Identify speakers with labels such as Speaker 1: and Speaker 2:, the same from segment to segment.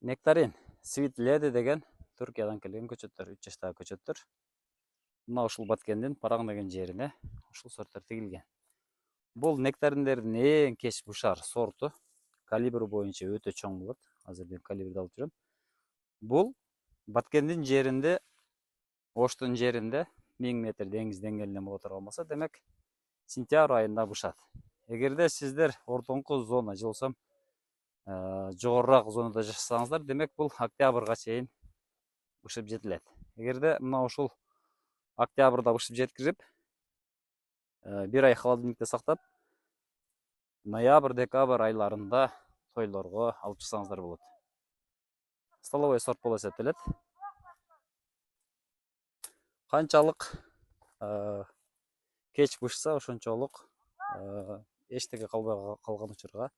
Speaker 1: Нектарин, Sweet Lady деген Түркиядан келген көчөттөр, 3 жаштагы көчөттөр. Мына ушул Баткендин Параң деген жерине ушул сорттор тигилген. Бул нектариндердин эң кеч бушар сорту. Калибри боюнча өтө чоң болот. Азыр мен калибрди алып жүрөм. Бул Баткендин жеринде, Оштун жеринде 1000 метр деңиз деңгээлинен боло турган болсо, демек сентябрь айында бушат. Эгерде сиздер ортоңку зона же болсо жогорураак зонада жашасаңыздар, демек бул октябрга чейин бышып жетилет. Эгерде мына ушул октябрда бышып жеткирип, бир ай холодильникте сактап, ноябрь, декабрь айларында тойлорго алып чыксаңыздар болот. Столовой сорт болуп эсептелет. Канчалык кеч бышса, ошончолук эчтеке калбай калган учурга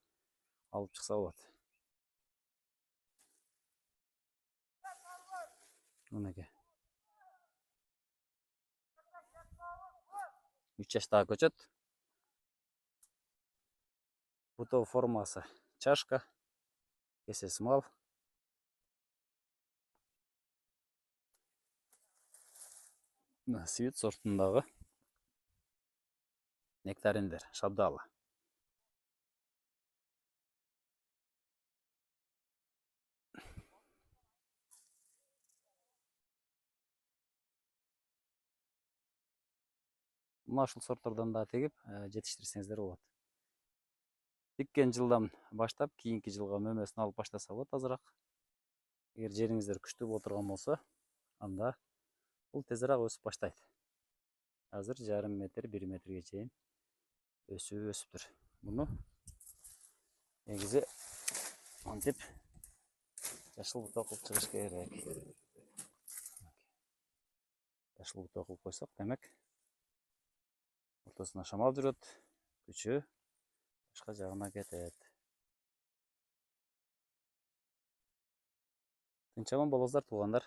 Speaker 1: алып чыкса болот. Мынакей. 3 жаштагы көчөт. Бутоо формасы чашка, кесеси мал. Свит сортундагы нектариндер, шабдалы. Мына ушул сорттордон да тегип жетиштирсеңиздер болот. Тиккен жылдан баштап кийинки жылга мөмөсүн алып баштаса болот азыраак. Эгер жериңиздер күчтүү боло турган болсо, анда бул тезирээк өсүп баштайт. Азыр 0,5 метр, 1 метрге чейин өсүптүр. Муну негизи антип жашыл бутоо кылып чыгыш керек. Жашыл бутоо кылып койсок, демек ортосуна шамал жүрөт, күчү башка жагына кетет. Тынч аман болуңуздар, туугандар.